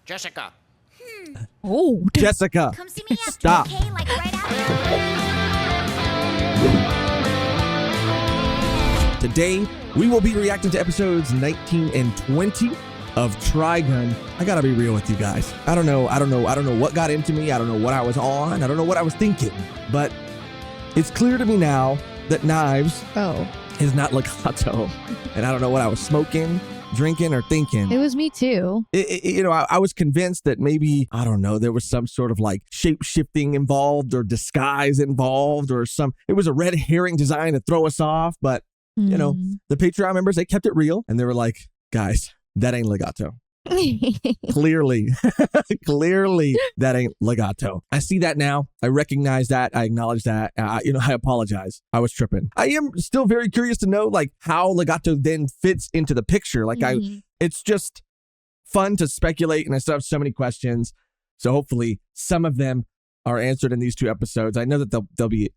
Jessica. Oh, Jessica, Come see me after, stop. okay? Like right after. Today, we will be reacting to episodes 19 and 20 of Trigun. I gotta be real with you guys. I don't know what got into me. I don't know what I was on. I don't know what I was thinking. But it's clear to me now that Knives is not Legato. And I don't know what I was smoking, drinking, or thinking. it was me too. I was convinced that maybe, I don't know, there was some sort of like shape-shifting involved or disguise involved or it was a red herring design to throw us off. But, the Patreon members, they kept it real. And they were like, guys, that ain't Legato. Clearly, that ain't Legato. I see that now. I recognize that. I acknowledge that. I apologize. I was tripping. I am still very curious to know like how Legato then fits into the picture. Like it's just fun to speculate, and I still have so many questions. So hopefully some of them are answered in these two episodes. I know that they'll be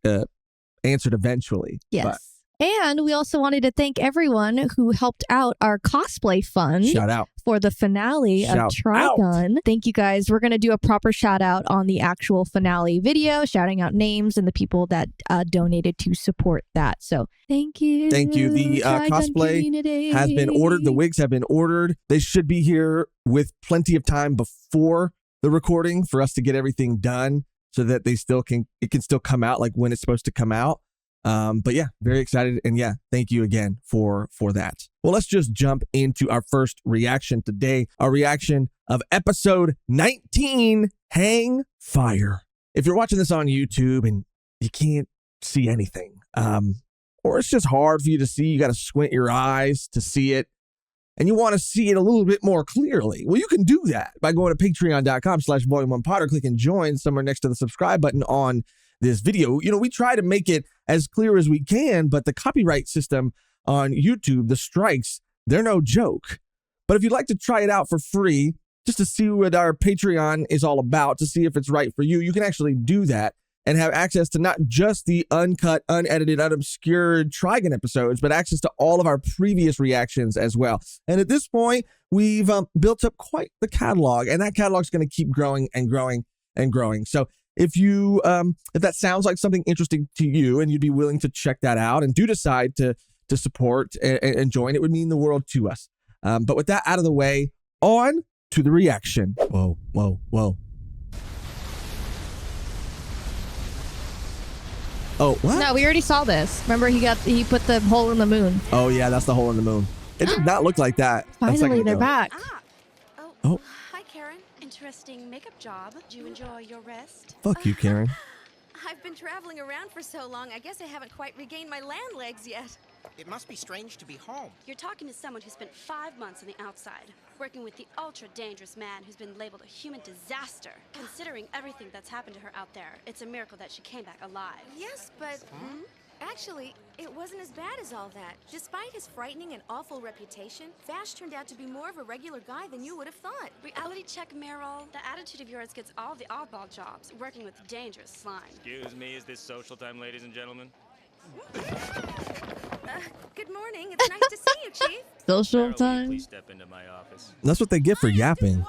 answered eventually. Yes. But And we also wanted to thank everyone who helped out our cosplay fund shout out. for the finale of Trigun. Thank you guys. We're going to do a proper shout out on the actual finale video, shouting out names and the people that donated to support that. So thank you. Thank you. The cosplay community has been ordered. The wigs have been ordered. They should be here with plenty of time before the recording for us to get everything done so that it can still come out like when it's supposed to come out. But yeah, very excited. And yeah, thank you again for that. Well, let's just jump into our first reaction today. Our reaction of episode 19, Hang Fire. If you're watching this on YouTube and you can't see anything, or it's just hard for you to see, you got to squint your eyes to see it, and you want to see it a little bit more clearly, well, you can do that by going to patreon.com/volume1pod or clicking join somewhere next to the subscribe button on this video. We try to make it as clear as we can, but the copyright system on YouTube, the strikes, they're no joke. But if you'd like to try it out for free, just to see what our Patreon is all about, to see if it's right for you, you can actually do that and have access to not just the uncut, unedited, unobscured Trigun episodes, but access to all of our previous reactions as well. And at this point, we've built up quite the catalog, and that catalog is going to keep growing and growing and growing. So if that sounds like something interesting to you and you'd be willing to check that out and do decide to support and join, it would mean the world to us. But with that out of the way, on to the reaction. Whoa. Oh, what? No, we already saw this. Remember, he put the hole in the moon. Oh, yeah, that's the hole in the moon. It did not look like that. Finally, they're back. Oh. Hi, Karen. Interesting makeup job. Do you enjoy your rest? Fuck you, Karen. I've been traveling around for so long, I guess I haven't quite regained my land legs yet. It must be strange to be home. You're talking to someone who spent 5 months on the outside, working with the ultra-dangerous man who's been labeled a human disaster. Considering everything that's happened to her out there, it's a miracle that she came back alive. Yes, but actually, it wasn't as bad as all that. Despite his frightening and awful reputation, Vash turned out to be more of a regular guy than you would have thought. Reality check, Meryl. The attitude of yours gets all the oddball jobs, working with dangerous slime. Excuse me, is this social time, ladies and gentlemen? Good morning. It's nice to see you, Chief. Social Meryl, will you time. please step into my office. That's what they get for yapping.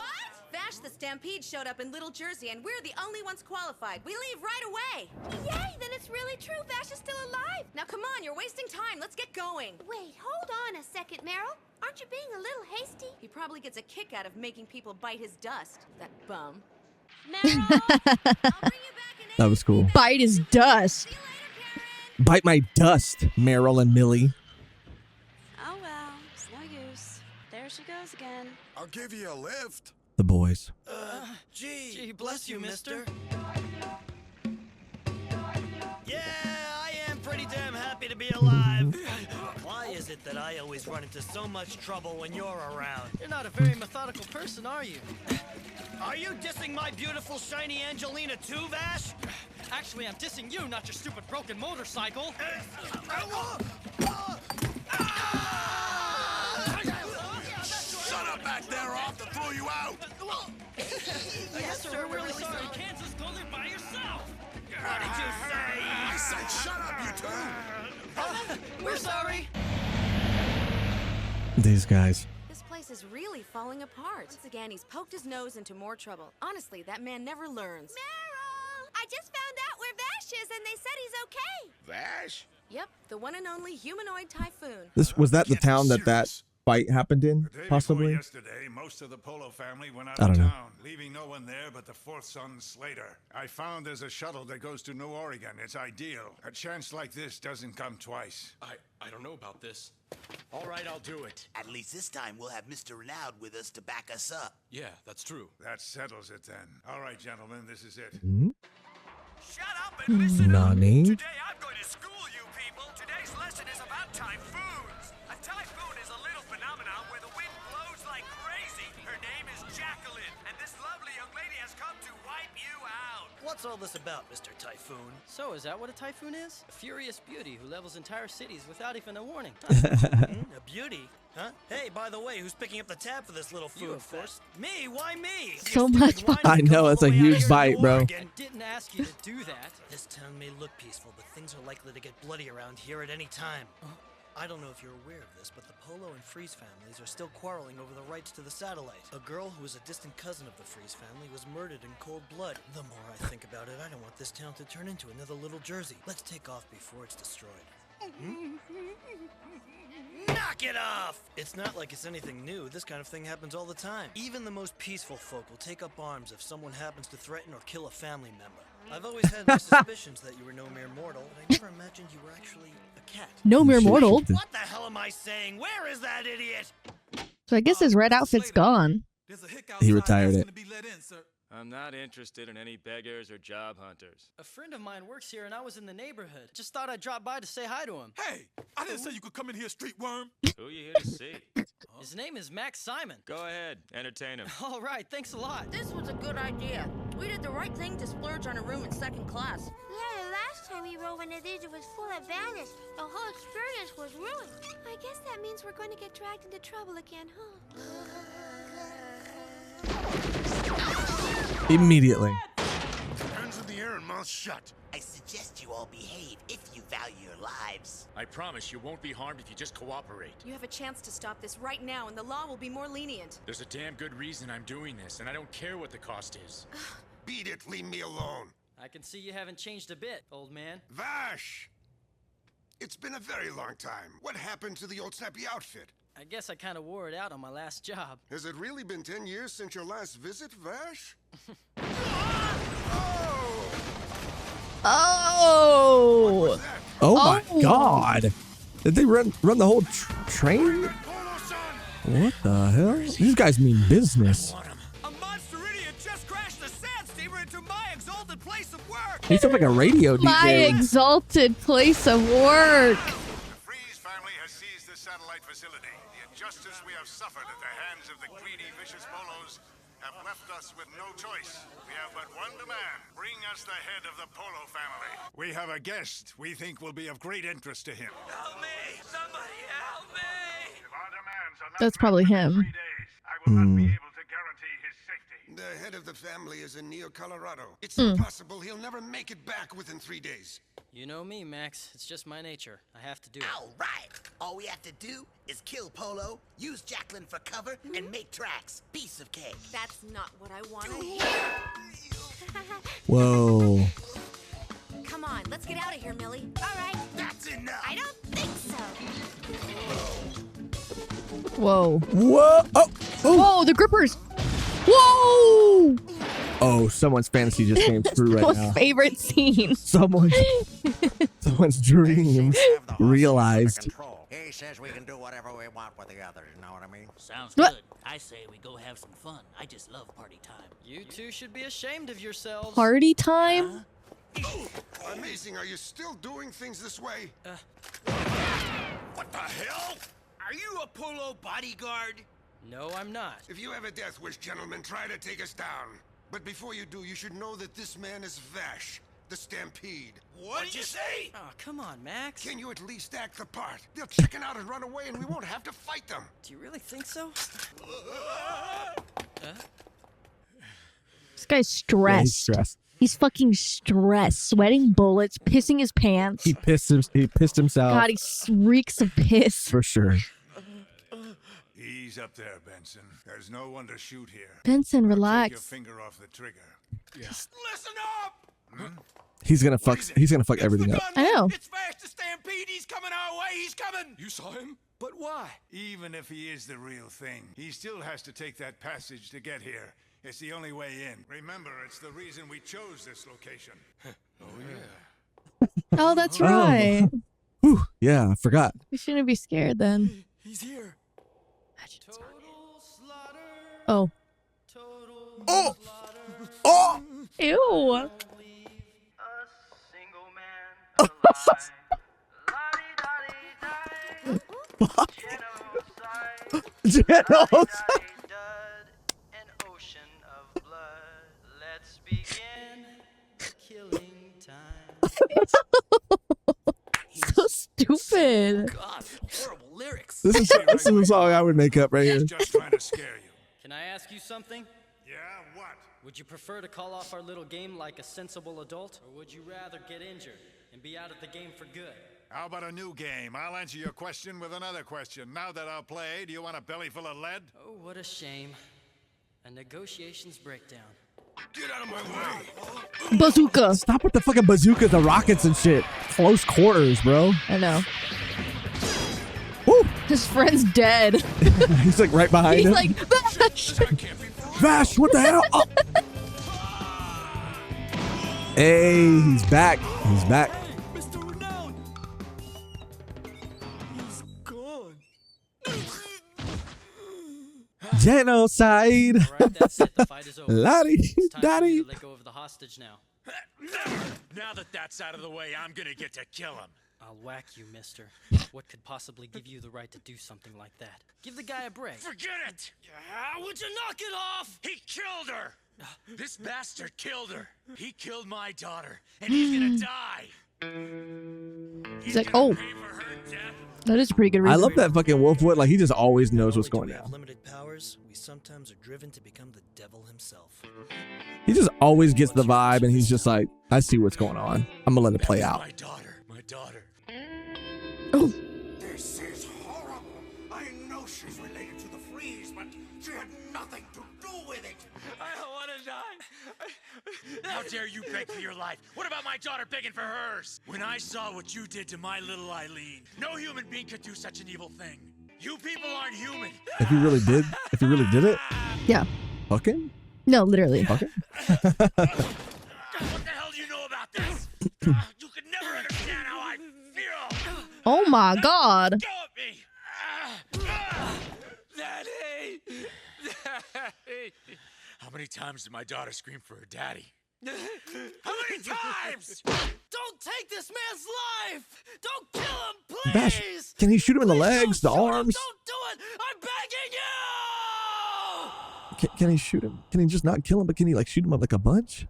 Vash the Stampede showed up in Little Jersey, and we're the only ones qualified. We leave right away. Yay, then it's really true. Vash is still alive. Now, come on, you're wasting time. Let's get going. Wait, hold on a second, Meryl. Aren't you being a little hasty? He probably gets a kick out of making people bite his dust. That bum. Meryl! I'll bring you back in That was cool. Bite his dust. See you later, Karen. Bite my dust, Meryl and Millie. Oh well, it's no use. There she goes again. I'll give you a lift. The boys. Gee, bless you, mister. Yeah, I am pretty damn happy to be alive. Why is it that I always run into so much trouble when you're around? You're not a very methodical person, are you? Are you dissing my beautiful, shiny Angelina too, Vash? Actually, I'm dissing you, not your stupid broken motorcycle. Shut up back there or I'll have to throw you out. Yes, sir, we're really sorry. You can't just go there by yourself. What did you say? I said shut up, you two. We're sorry. These guys. This place place is really falling apart. Once again, he's poked his nose into more trouble. Honestly, that man never learns. Meryl! I just found out where Vash is, and they said he's okay. Vash? Yep, the one and only humanoid typhoon. Was that the Can't be town that serious. fight happened in? The day before Possibly. yesterday, most of the Polo family went out I of don't know. town, leaving no one there but the fourth son, Slater. I found there's a shuttle that goes to New Oregon. It's ideal. A chance like this doesn't come twice. I don't know about this. All right, I'll do it. At least this time we'll have Mr. Renaud with us to back us up. Yeah, that's true. That settles it then. All right, gentlemen, this is it. Shut up and listen up. Nani? Today I'm going to school you people. Today's lesson is about typhoons. A typhoon is a little phenomenon where the wind blows like crazy. Her name is Jacqueline, and this lovely young lady has come to wipe you out. What's all this about, Mr. Typhoon? So, is that what a typhoon is? A furious beauty who levels entire cities without even a warning. A beauty? Huh? Hey, by the way, who's picking up the tab for this little food? You, of course. Me? Why me? So much fun. I know, it's a huge bite, bro. I didn't ask you to do that. This town may look peaceful, but things are likely to get bloody around here at any time. I don't know if you're aware of this, but the Polo and Freeze families are still quarreling over the rights to the satellite. A girl who is a distant cousin of the Freeze family was murdered in cold blood. The more I think about it, I don't want this town to turn into another little Jersey. Let's take off before it's destroyed. Knock it off! It's not like it's anything new. This kind of thing happens all the time. Even the most peaceful folk will take up arms if someone happens to threaten or kill a family member. I've always had my suspicions that you were no mere mortal, but I never imagined you were actually a cat. No mere mortal. What the hell am I saying? Where is that idiot? So I guess his red outfit's gone. He retired it. I'm not interested in any beggars or job hunters. A friend of mine works here and I was in the neighborhood. Just thought I'd drop by to say hi to him. Hey, I didn't say you could come in here, street worm. Who are you here to see? His name is Max Simon. Go ahead, entertain him. All right, thanks a lot. This was a good idea. We did the right thing to splurge on a room in second class. Yeah, the last time we rode one of these, it was full of bandits. The whole experience was ruined. I guess that means we're going to get dragged into trouble again, huh? Immediately. Hands in the air and mouth shut. I suggest you all behave if you value your lives. I promise you won't be harmed if you just cooperate. You have a chance to stop this right now, and the law will be more lenient. There's a damn good reason I'm doing this, and I don't care what the cost is. Beat it, leave me alone. I can see you haven't changed a bit, old man. Vash! It's been a very long time. What happened to the old snappy outfit? I guess I kind of wore it out on my last job. Has it really been 10 years since your last visit, Vash? Oh! Oh my God! Did they run the whole train? What the hell? These guys mean business. A monster idiot just crashed the sand steamer into my exalted place of work. He sounds like a radio DJ. My exalted place of work. The Freeze family has seized the satellite facility. The injustice we have suffered at the hands of the greedy, vicious Polos have left us with no choice. We have but one demand. Bring us the head of the Polo family. We have a guest we think will be of great interest to him. Help me! Somebody help me! If our demands are not That's met probably within him. 3 days, I will not be able to guarantee his safety. The head of the family is in Neo, Colorado. It's impossible. He'll never make it back within 3 days. You know me, Max. It's just my nature. I have to do it. All right. All we have to do is kill Polo, use Jacqueline for cover, and make tracks. Piece of cake. That's not what I want to hear. Whoa. Come on, let's get out of here, Millie. All right. That's enough. I don't think so. Whoa. Whoa. Oh. Oh. Whoa, the grippers. Whoa! Oh, someone's fantasy just came through right now. Favorite scene. Someone's dreams realized. He says we can do whatever we want with the others, you know what I mean? Sounds What? good. I say we go have some fun. I just love party time. You two should be ashamed of yourselves. Party time? Amazing. Are you still doing things this way? What the hell? Are you a Polo bodyguard? No, I'm not. If you have a death wish, gentlemen, try to take us down. But before you do, you should know that this man is Vash, the Stampede. What'd you say? Oh, come on, Max. Can you at least act the part? They'll chicken out and run away, and we won't have to fight them. Do you really think so? This guy's stressed. Stressed. He's fucking stressed, sweating bullets, pissing his pants. He pissed himself. God, he reeks of piss. For sure. Ease up there, Benson. There's no one to shoot here. Benson, Take your relax. finger off the trigger. Yeah. Listen up! He's gonna fuck everything up. I know. It's fast to Stampede. He's coming our way. He's coming. You saw him? But why? Even if he is the real thing, he still has to take that passage to get here. It's the only way in. Remember, it's the reason we chose this location. Oh, yeah. Oh, that's right. Whew, yeah, I forgot. We shouldn't be scared then. He's here. Oh. Oh! Oh! Ew. So stupid. God, horrible lyrics. This is a song I would make up right here. Just trying to scare you. Can I ask you something? Yeah, what? Would you prefer to call off our little game like a sensible adult, or would you rather get injured and be out of the game for good? How about a new game? I'll answer your question with another question. Now that I'll play, do you want a belly full of lead? Oh, what a shame. A negotiations breakdown. Get out of my way! Bazooka. Stop with the fucking bazookas, the rockets and shit. Close quarters, bro. I know. Woo! His friend's dead. He's like right behind He's him. like, Vash! Vash, what the hell? Oh. Hey, he's back. He's back. Mr. Renown! He's gone. Genocide. All right, that's it. The fight is over. Lottie, It's time for Daddy. you to let go of the hostage now. Now that that's out of the way, I'm gonna get to kill him. I'll whack you, mister. What could possibly give you the right to do something like that? Give the guy a break. Forget it! Would you knock it off? He killed her! This bastard killed her. He killed my daughter, and he's gonna die. He's like, oh, that is a pretty good I reason. love that fucking Wolfwood. Like, he just always knows what's going We have down. limited powers. We sometimes are driven to become the devil himself. He just always gets the vibe, and he's just like, I see what's going on. I'm gonna let it play out. My daughter. Oh. This is horrible. I know she's related to the Freeze, but she had nothing to do with it. I don't want to die. How dare you beg for your life? What about my daughter begging for hers? When I saw what you did to my little Eileen, no human being could do such an evil thing. You people aren't human. If he really did it, Yeah. fucking, No, literally. fucking. What the hell do you know about this? You could never understand how I feel. Oh my God. Go at me. Daddy. Daddy. How many times did my daughter scream for her daddy? How many times? Don't take this man's life! Don't kill him, please! Bash, can he shoot him in the legs, the arms? Don't do it! I'm begging you! Can he shoot him? Can he just not kill him, but can he like shoot him up like a bunch?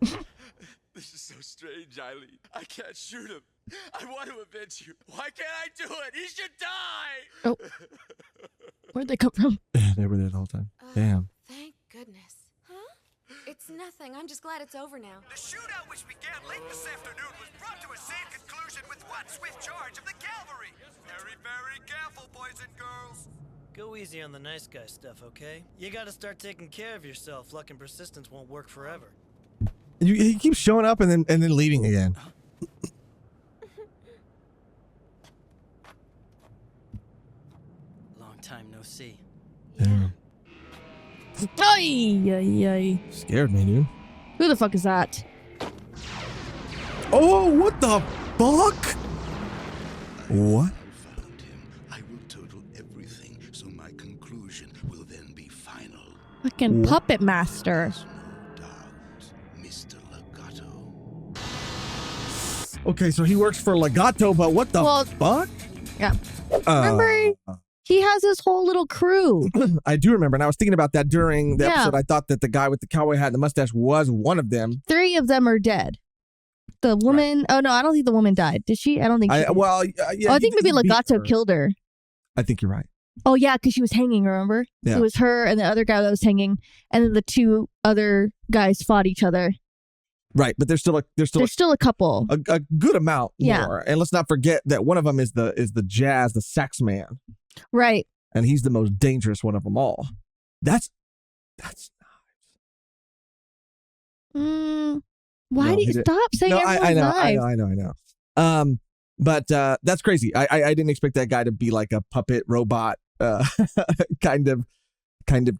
This is so strange, Eileen. I can't shoot him. I want to avenge you. Why can't I do it? He should die! Oh. Where'd they come from? They were there the whole time. Damn. Thank goodness. Huh? It's nothing. I'm just glad it's over now. The shootout which began late this afternoon was brought to a safe conclusion with one swift charge of the cavalry. Very, very careful, boys and girls. Go easy on the nice guy stuff, okay? You gotta start taking care of yourself. Luck and persistence won't work forever. He keeps showing up and then leaving again. Long time no see. Damn. Ay, ay, ay. Scared me, dude. Who the fuck is that? Oh, what the fuck? What? Found him. I will total everything, so my conclusion will then be final. Fucking puppet master. Mr. Legato. Okay, so he works for Legato, but what the fuck? Yeah. Remember, he has his whole little crew. I do remember, and I was thinking about that during the Yeah. episode. I thought that the guy with the cowboy hat and the mustache was one of them. 3 of them are dead. The woman, oh no, I don't think the woman died. Did she? I don't think she did. Well, yeah. Oh, I think maybe he beat Legato her. killed her. I think you're right. Oh yeah, because she was hanging, remember? Yeah. It was her and the other guy that was hanging, and then the 2 other guys fought each other. Right, but there's still a couple. A good amount Yeah. more. And let's not forget that one of them is the jazz, the sax man. Right. and he's the most dangerous one of them all. That's Why do you stop saying everyone's knives? I know. But that's crazy. I didn't expect that guy to be like a puppet robot kind of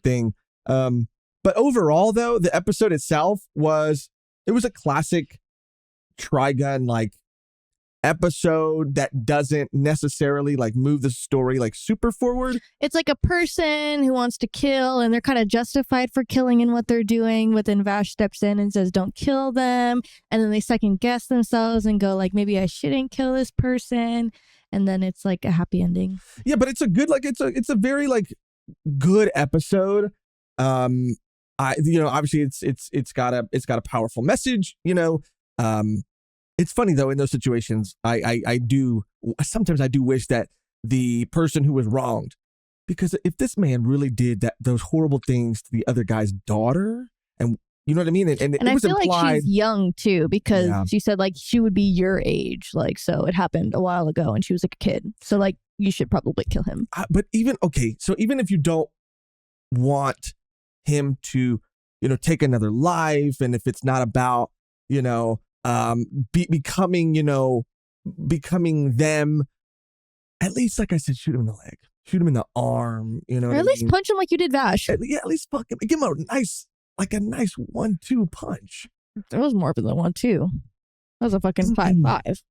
thing. But overall, though, the episode itself was a classic Trigun like episode that doesn't necessarily like move the story like super forward. It's like a person who wants to kill and they're kind of justified for killing in what they're doing, but then Vash steps in and says don't kill them, and then they second guess themselves and go like maybe I shouldn't kill this person, and then it's like a happy ending. Yeah, but it's a good like it's a very like good episode. Obviously it's got a powerful message, It's funny though, in those situations, I do wish that the person who was wronged, because if this man really did those horrible things to the other guy's daughter, and you know what I mean? And it was I feel implied, like she's young too, because she said like she would be your age, like, so it happened a while ago and she was like a kid. So like you should probably kill him. But even if you don't want him to, take another life, and if it's not about, becoming them, at least, like I said, shoot him in the leg, shoot him in the arm, or at least punch him like you did Vash. At least fuck him, give him a nice 1-2 punch. That was more than the 1-2. That was a fucking 5-5.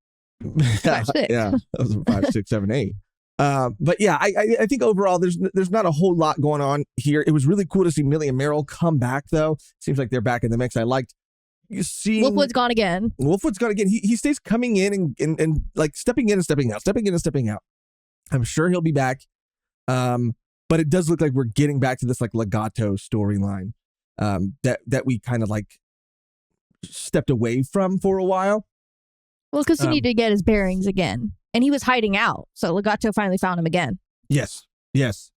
5-6. Yeah, that was a 5, 6, 7, 8. But yeah, I think overall there's not a whole lot going on here. It was really cool to see Millie and Meryl come back though. Seems like they're back in the mix. I liked Wolfwood's gone again. He stays coming in and like stepping in and stepping out. I'm sure he'll be back. But it does look like we're getting back to this like legato storyline that we kind of like stepped away from for a while. Well, because he needed to get his bearings again, and he was hiding out. So Legato finally found him again. Yes.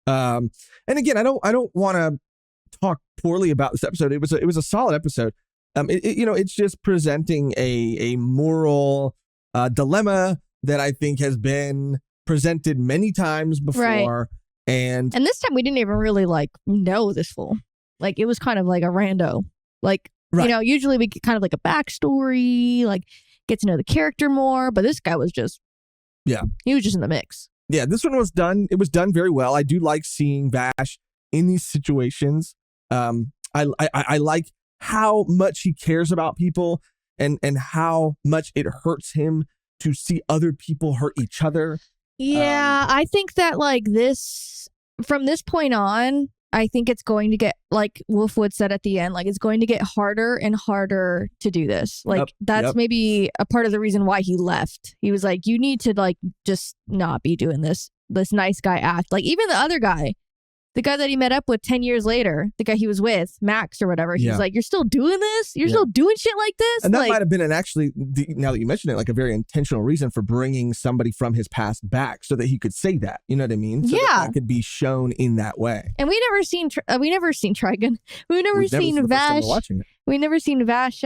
And again, I don't want to talk poorly about this episode. It was a solid episode. It's just presenting a moral dilemma that I think has been presented many times before. Right. And this time we didn't even really like know this fool. Like it was kind of like a rando. Like, usually we get kind of like a backstory, like get to know the character more. But this guy was just, he was just in the mix. Yeah, this one was done. It was done very well. I do like seeing Vash in these situations. I like how much he cares about people and how much it hurts him to see other people hurt each other. Yeah, I think that like from this point on, I think it's going to get, like Wolfwood said at the end, like it's going to get harder and harder to do this. Like that's maybe a part of the reason why he left. He was like, you need to like just not be doing this nice guy act. Like even the other guy, the guy that he met up with 10 years later, the guy he was with, Max or whatever, he's like, you're still doing this? You're still doing shit like this? And that might have been now that you mention it, like a very intentional reason for bringing somebody from his past back so that he could say that. You know what I mean? So that could be shown in that way. And we never seen Trigun. We've never seen Vash. We've never seen Vash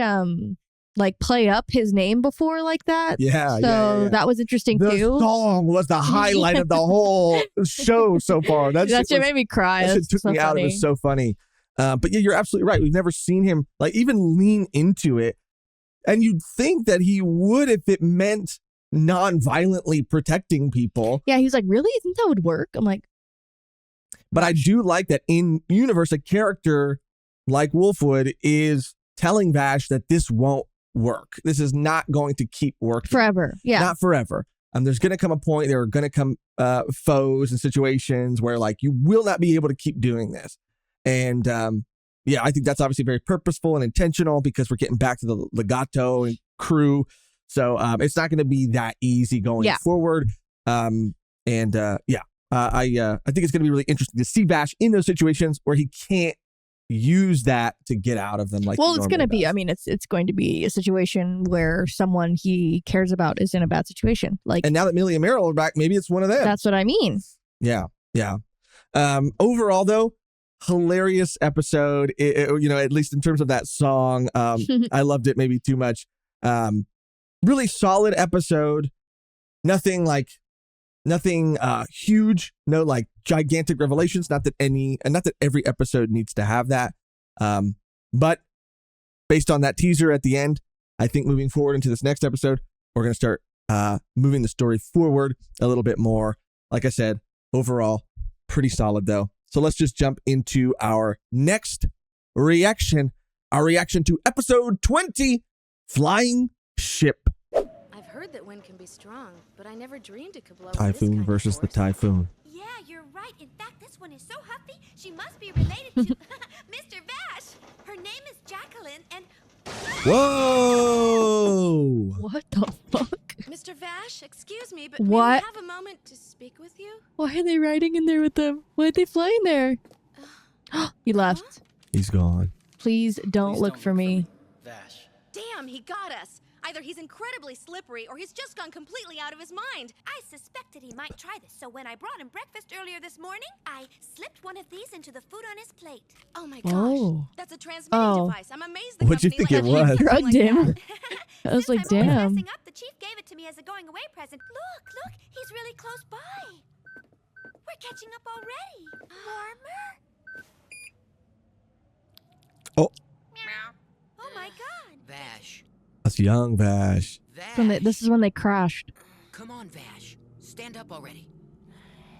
like play up his name before like that. Yeah. So that was interesting too. The song was the highlight of the whole show so far. That shit made me cry. That shit took me out. It was so funny. But yeah, you're absolutely right. We've never seen him like even lean into it. And you'd think that he would if it meant non-violently protecting people. Yeah, he's like, really? You think that would work? I'm like, but I do like that in universe, a character like Wolfwood is telling Vash that this won't work. This is not going to keep working forever. Yeah, not forever. There's going to come a point. There are going to come foes and situations where like you will not be able to keep doing this. And I think that's obviously very purposeful and intentional because we're getting back to the Legato and crew. So it's not going to be that easy going forward. I think it's going to be really interesting to see Vash in those situations where he can't use that to get out of them. Like, well, it's going to be. I mean, it's going to be a situation where someone he cares about is in a bad situation. Like, and now that Millie and Meryl are back, maybe it's one of them. That's what I mean. Yeah. Overall, though, hilarious episode. At least in terms of that song, I loved it. Maybe too much. Really solid episode. Nothing like Nothing huge, no like gigantic revelations. Not that every episode needs to have that. But based on that teaser at the end, I think moving forward into this next episode, we're going to start moving the story forward a little bit more. Like I said, overall, pretty solid though. So let's just jump into our next reaction. Our reaction to episode 20, Flying Ship. I've heard that wind can be strong, but I never dreamed it could blow. Typhoon versus the Typhoon. Yeah, you're right. In fact, this one is so huffy, she must be related to Mr. Vash. Her name is Jacqueline, and Whoa! What the fuck? Mr. Vash, excuse me, but What? may we have a moment to speak with you? Why are they riding in there with them? Why are they flying there? He left. He's gone. Please don't look for me. Vash. Damn, he got us. Either he's incredibly slippery or he's just gone completely out of his mind. I suspected he might try this, so when I brought him breakfast earlier this morning, I slipped one of these into the food on his plate. Oh my gosh. Oh. That's a transmitting device. I'm amazed the What'd you company think it let was? him do Drugged something him. like that. I was like, Since I'm always damn. messing up, the chief gave it to me as a going away present. Look, he's really close by. We're catching up already. Warmer? Oh, Oh my god. Vash. that's young Vash. This is when they crashed. Come on, Vash. Stand up already.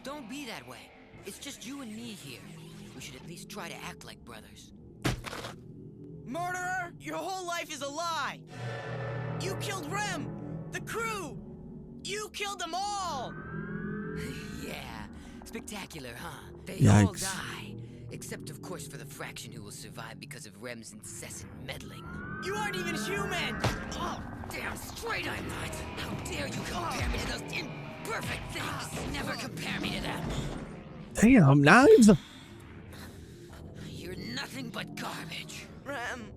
Don't be that way. It's just you and me here. We should at least try to act like brothers. Murderer! Your whole life is a lie! You killed Rem! The crew! You killed them all! Yeah, spectacular, huh? They Yikes. all die. Except, of course, for the fraction who will survive because of Rem's incessant meddling. You aren't even human! Oh, damn straight I'm not! How dare you compare me to those imperfect things! Never compare me to them! Damn, knives. You're nothing but garbage. Rem!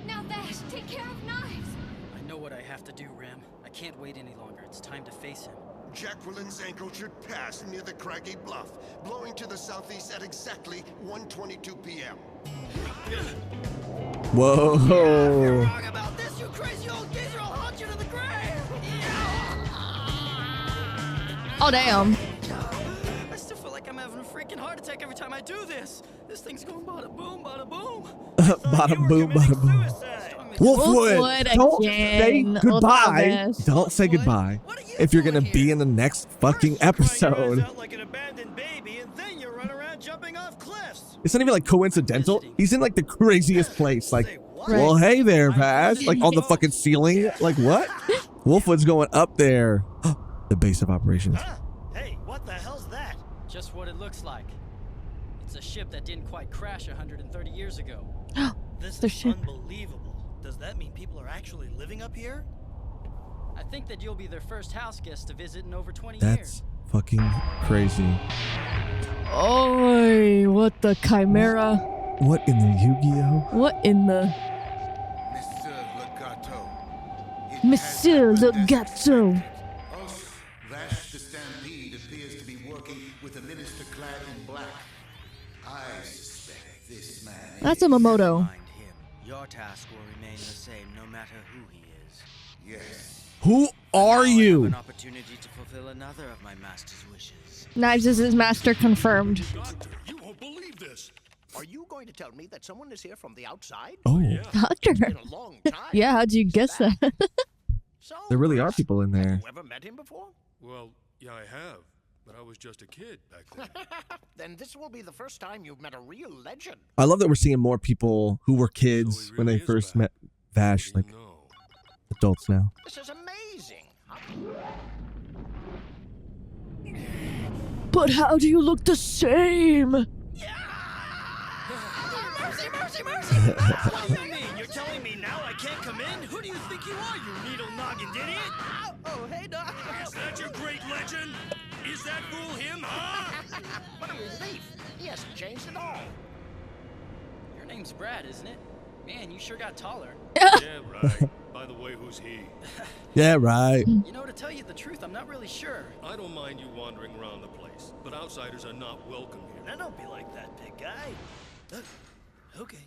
Now, Vash, take care of knives. I know what I have to do, Rem. I can't wait any longer. It's time to face him. Jacqueline's ankle should pass near the craggy bluff, blowing to the southeast at exactly 1:22 p.m. Whoa. Wrong about this, you crazy old geezer! I'll hunt you to the grave! Oh, damn. I still feel like I'm having a freaking heart attack every time I do this. This thing's going bada boom, bada boom. Bada boom, bada boom. Wolfwood, Wolfwood don't again. say goodbye. Otra vez. Don't say goodbye if you're gonna be in the next fucking episode. Out like an abandoned baby, and then you run around jumping off cliffs. It's not even like coincidental. He's in like the craziest place. Like, what? well, hey there, Vash. Like on the fucking ceiling. Like what? Wolfwood's going up there. The base of operations. Huh? Hey, what the hell's that? Just what it looks like. It's a ship that didn't quite crash 130 years ago. This The is ship. unbelievable. Does that mean people are actually living up here? I think that you'll be their first house guest to visit in over 20 That's years. fucking crazy. Oi, what the chimera? What in the Yu-Gi-Oh? What in the Monsieur Legato? Vash the Stampede appears to be working with a minister clad in black. I suspect this man That's a Momoto. Mind him. Your task will remain the same no matter who he is. Yes. Who are Now I have you? an opportunity to fulfill another of my master's wishes. Knives is his master confirmed. Doctor, you won't believe this. Are you going to tell me that someone is here from the outside? Oh, Doctor. It's been a long time. Yeah, how'd you guess that? So, there really are people in there. you ever met him before? Well, yeah, I have. But I was just a kid back then. Then this will be the first time you've met a real legend. I love that we're seeing more people who were kids when they first met Vash, like adults now. This is amazing. But how do you look the same? Mercy, mercy, mercy! What do you mean? You're telling me now I can't come in? Who do you think you are, you needle-noggin idiot? Oh, hey, Doc. Is that your great legend? Is that fool him, huh? What a relief. He hasn't changed at all. Your name's Brad, isn't it? Man, you sure got taller. Yeah, right. By the way, who's he? Yeah, right. You know, to tell you the truth, I'm not really sure. I don't mind you wandering around the place, but outsiders are not welcome here. Now don't be like that, big guy. Okay.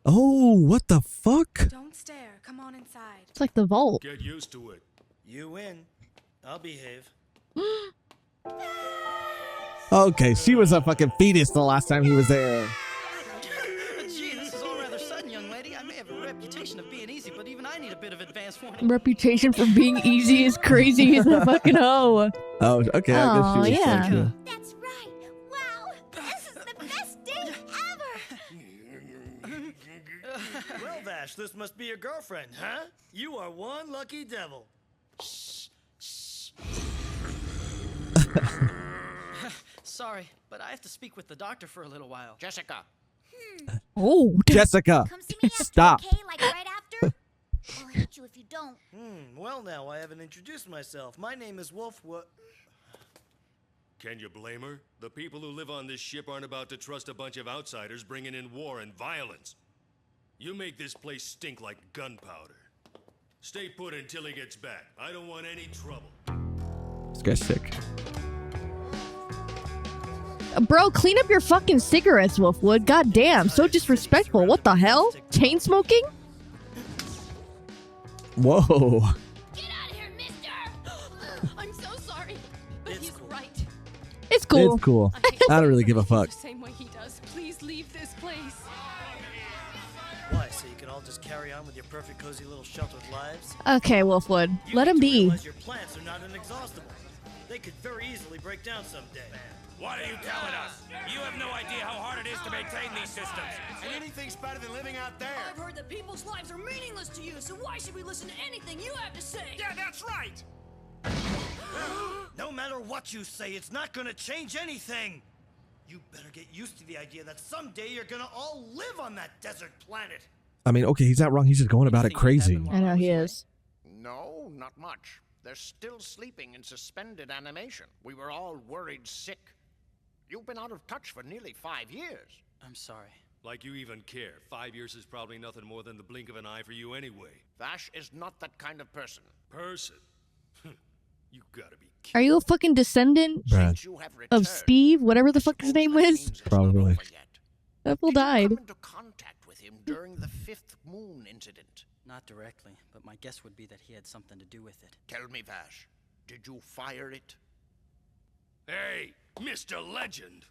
Oh, what the fuck? Don't stare. Come on inside. It's like the vault. Get used to it. You win. I'll behave. Okay, she was a fucking fetus the last time he was there. Gee, this is all rather sudden, young lady. I may have a reputation of being easy, but even I need a bit of advance warning. Reputation for being easy is crazy. He's a fucking hoe. Oh, okay. I guess she was yeah. fun, too. That's right. Wow, this is the best day ever. Well, Vash, this must be your girlfriend, huh? You are one lucky devil. Sorry, but I have to speak with the doctor for a little while. Jessica. Oh, Jessica, Come see me after, stop. okay? Like right after? I'll hit you if you don't. Well, now I haven't introduced myself. My name is Wolf. Can you blame her? The people who live on this ship aren't about to trust a bunch of outsiders bringing in war and violence. You make this place stink like gunpowder. Stay put until he gets back. I don't want any trouble. This guy's sick. Bro, clean up your fucking cigarettes, Wolfwood. God damn, so disrespectful. What the hell? Chain smoking? Whoa. Get out of here, mister! I'm so sorry, but he's right. It's cool. It's cool. I don't really give a fuck. The same way he does. Please leave this place. Why, so you can all just carry on with your perfect, cozy little sheltered lives? Okay, Wolfwood. Let him be. Realize your plants are not inexhaustible. They could very easily break down someday. What are you telling us? You have no idea how hard it is to maintain these systems. And anything's better than living out there. I've heard that people's lives are meaningless to you, so why should we listen to anything you have to say? Yeah, that's right. No matter what you say, it's not gonna change anything. You better get used to the idea that someday you're gonna all live on that desert planet. I mean, okay, he's not wrong. He's just going about it crazy. I know he is. No, not much. They're still sleeping in suspended animation. We were all worried sick. You've been out of touch for nearly 5 years. I'm sorry. Like you even care. 5 years is probably nothing more than the blink of an eye for you anyway. Vash is not that kind of person. Person? You gotta be Are you a fucking descendant Brad. of Steve? Whatever the fuck his name was? Probably. Apple died. Come into contact with him during the 5th moon incident. Not directly, but my guess would be that he had something to do with it. Tell me, Vash, did you fire it? Hey, Mr. Legend.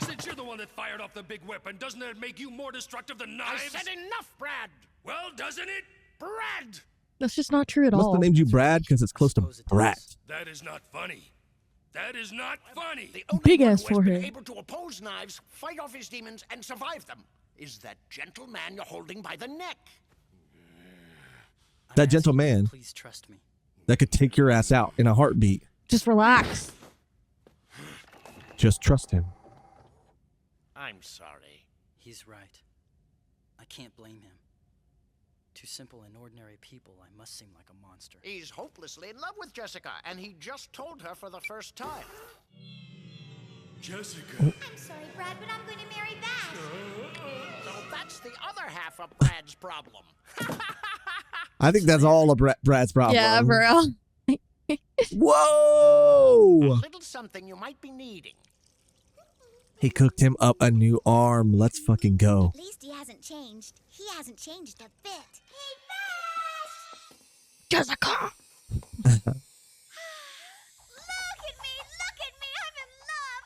Since you're the one that fired off the big weapon, doesn't that make you more destructive than knives? I said enough, Brad! Well, doesn't it? Brad! That's just not true at Must all. have named you Brad because it's close to Brat. That is not funny. That is not funny. The only Big one ass who has been forehead. able to oppose knives, fight off his demons, and survive them is that gentle man you're holding by the neck. That gentle man Please trust me. that could take your ass out in a heartbeat. Just relax. Just trust him. I'm sorry. He's right. I can't blame him. To simple and ordinary people, I must seem like a monster. He's hopelessly in love with Jessica, and he just told her for the first time. Jessica. I'm sorry, Brad, but I'm going to marry Vash. So that's the other half of Brad's problem. I think that's all of Brad's problem. Yeah, bro. Whoa! A little something you might be needing. He cooked him up a new arm. Let's fucking go. At least he hasn't changed. He hasn't changed a bit. Hey, Vash! Jessica! Look at me! Look at me! I'm in love!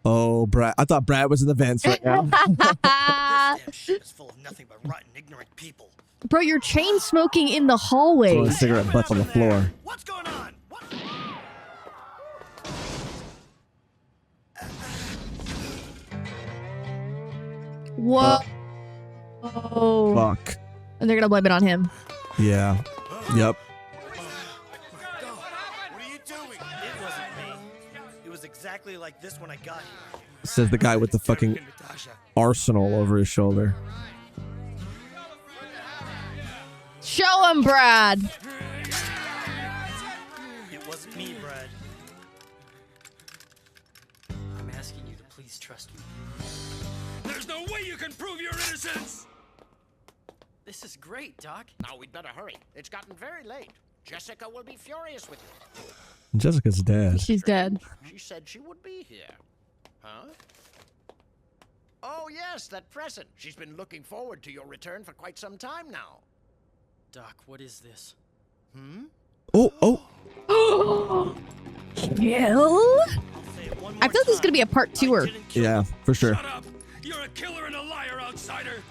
Oh, Brad. I thought Brad was in the vents right now. This damn ship is full of nothing but rotten, ignorant people. Bro, you're chain smoking in the hallway. Throwing cigarette butts on the floor. What's going on? What? Whoa. Fuck. And they're gonna blame it on him. Yeah. Yep. What are you doing? It wasn't me. It was exactly like this when I got here. Says the guy with the fucking arsenal over his shoulder. Show him, Brad. It wasn't me, Brad. I'm asking you to please trust me. There's no way you can prove your innocence! This is great, Doc. Now we'd better hurry. It's gotten very late. Jessica will be furious with you. Jessica's dead. She's dead. She said she would be here. Huh? Oh, yes, that present. She's been looking forward to your return for quite some time now. Doc, what is this? Oh. Kill? I feel like this is going to be a part 2-er. Yeah, for sure. Shut up! You're a killer and a liar, outsider!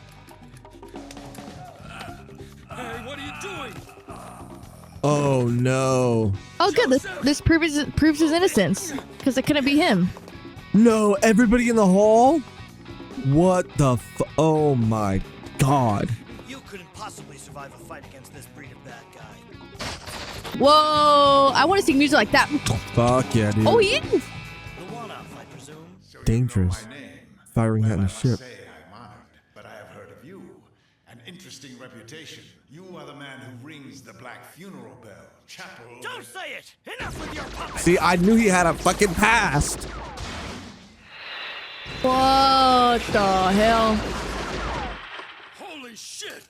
Hey, what are you doing? Oh no. Oh, good. This proves his innocence because it couldn't be him. No, everybody in the hall? What the oh my god. You couldn't possibly survive a fight against this breed of bad guy. Whoa. I want to see music like that. Fuck yeah, dude. Oh, he is. The one-off, I presume. Dangerous. Firing that in a ship. But I have heard of you. An interesting reputation. You are the man who rings the black funeral bell. Chapel. Don't say it! Enough with your puppet! See, I knew he had a fucking past. What the hell? Holy shit!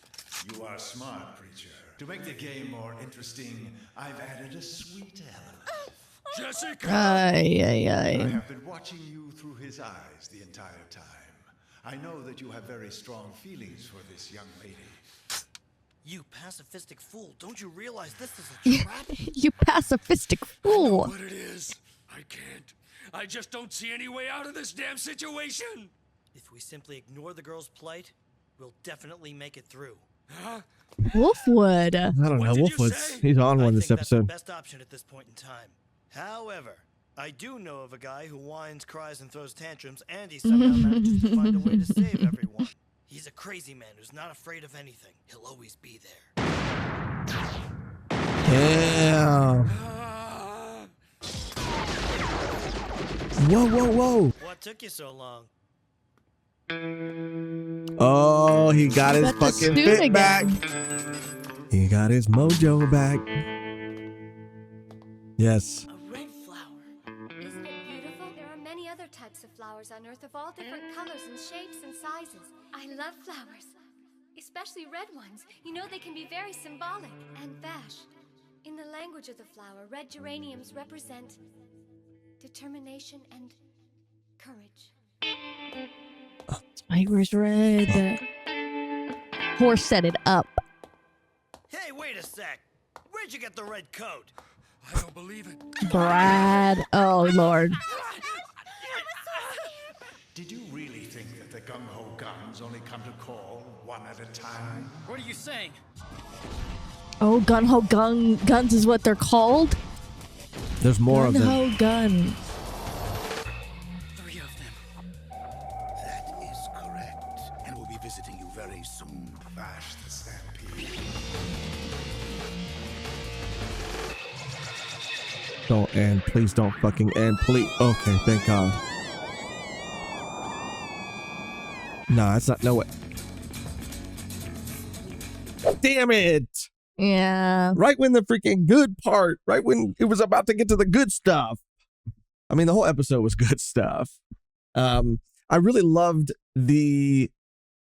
You are smart, preacher. To make the game more interesting, I've added a sweet element. Jessica! I have been watching you through his eyes the entire time. I know that you have very strong feelings for this young lady. You pacifistic fool, don't you realize this is a trap? You pacifistic fool. What it is. I can't. I just don't see any way out of this damn situation. If we simply ignore the girl's plight, we'll definitely make it through. Huh? Wolfwood. I don't know. He's on one this episode. That's the best option at this point in time. However, I do know of a guy who whines, cries, and throws tantrums, and he somehow manages to find a way to save everyone. He's a crazy man who's not afraid of anything. He'll always be there. Damn. Whoa. What took you so long? Oh, he got his Got the fucking spoon fit again. back. He got his mojo back. Yes. A red flower. Isn't it beautiful? There are many other types of flowers on Earth of all different colors and shapes and sizes. I love flowers, especially red ones. You know they can be very symbolic. And Vash, in the language of the flower, red geraniums represent determination and courage. Tiger's red. Horse set it up. Hey, wait a sec. Where'd you get the red coat? I don't believe it. Brad. Oh, Lord. Did you really think that the gung-ho guns only come to call one at a time? What are you saying? Oh, gun-ho guns is what they're called? There's more of them. Gun-ho gun. 3 of them. That is correct. And we'll be visiting you very soon, Vash the Stampede. Don't end. Please don't fucking end. Please. Okay, thank God. Nah, it's not. No way. Damn it. Yeah. Right when the freaking good part, right when it was about to get to the good stuff. I mean, the whole episode was good stuff. I really loved the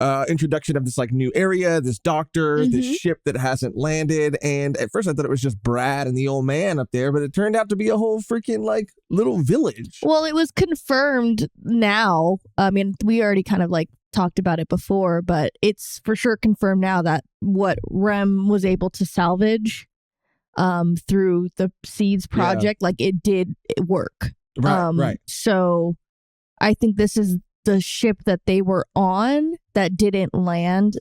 introduction of this like new area, this doctor, this ship that hasn't landed. And at first I thought it was just Brad and the old man up there, but it turned out to be a whole freaking like little village. Well, it was confirmed now. I mean, we already kind of like talked about it before, but it's for sure confirmed now that what Rem was able to salvage through the Seeds project, like it did work. Right. So I think this is the ship that they were on that didn't land,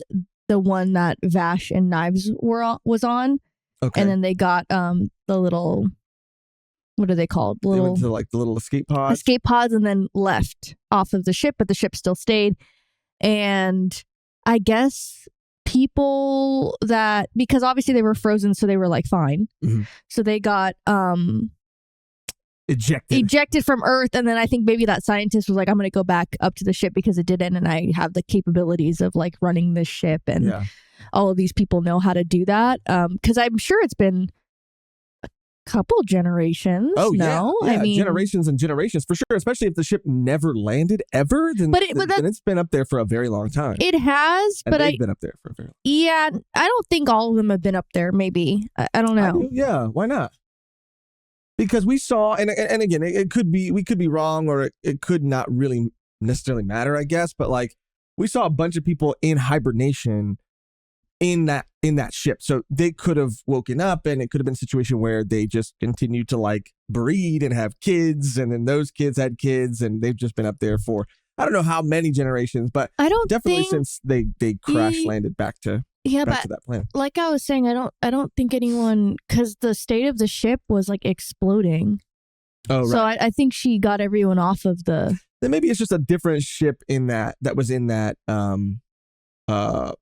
the one that Vash and Knives was on. Okay. And then they got the little, what are they called? They went to like the little escape pods. And then left off of the ship, but the ship still stayed. And I guess people that, because obviously they were frozen, so they were like fine. So they got ejected from Earth, and then I think maybe that scientist was like, I'm going to go back up to the ship because it didn't, and I have the capabilities of like running this ship, and all of these people know how to do that. Because I'm sure it's been a couple generations. Oh no? yeah, I mean, generations and generations for sure. Especially if the ship never landed ever, then it's been up there for a very long time. It has, and but they've been up there for a very long time. Yeah, I don't think all of them have been up there. Maybe I don't know. Yeah, why not? Because we saw, and again, it could be, we could be wrong, or it could not really necessarily matter, I guess. But like, we saw a bunch of people in hibernation in that ship. So they could have woken up, and it could have been a situation where they just continued to like breed and have kids, and then those kids had kids, and they've just been up there for I don't know how many generations, but I don't definitely think since they crash landed back to that planet. Like I was saying, I don't think anyone, because the state of the ship was like exploding. Oh, right. So I think she got everyone off of the. Then maybe it's just a different ship in that was in that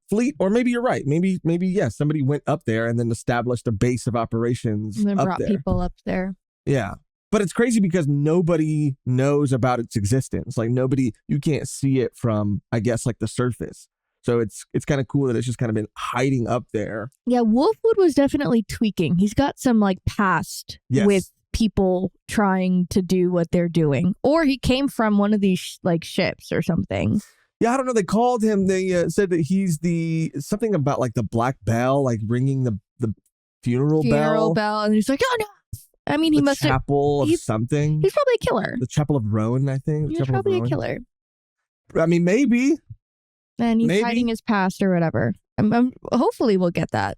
fleet, or maybe you're right. Maybe yes, somebody went up there and then established a base of operations And then up brought there. people up there. Yeah. But it's crazy because nobody knows about its existence. Like you can't see it from, I guess, like the surface. So it's kind of cool that it's just kind of been hiding up there. Yeah, Wolfwood was definitely tweaking. He's got some like past with people trying to do what they're doing, or he came from one of these like ships or something. Yeah, I don't know. They called him. They said that he's something about like the Black Bell, like ringing the funeral bell. And he's like, oh no. I mean, he must have chapel of something. He's probably a killer. The Chapel of Rowan, I think. He's probably a killer. I mean, maybe. And he's hiding his past or whatever. Hopefully we'll get that.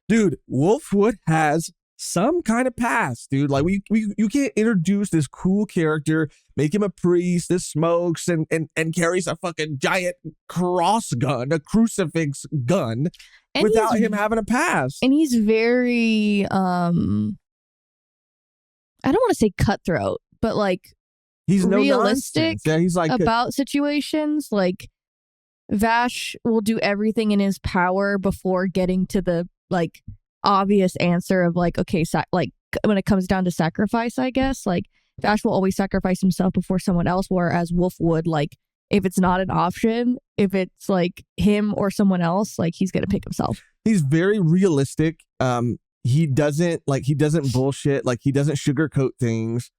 Dude, Wolfwood has some kind of past, dude. Like you can't introduce this cool character, make him a priest that smokes and carries a fucking giant cross gun, a crucifix gun, and without him having a past. And he's very I don't want to say cutthroat, but like he's realistic he's like about situations. Like Vash will do everything in his power before getting to the like obvious answer of like, okay, like when it comes down to sacrifice, I guess like Vash will always sacrifice himself before someone else, whereas Wolf would, like, if it's not an option, if it's like him or someone else, like he's gonna pick himself. He's very realistic. He doesn't bullshit, like he doesn't sugarcoat things.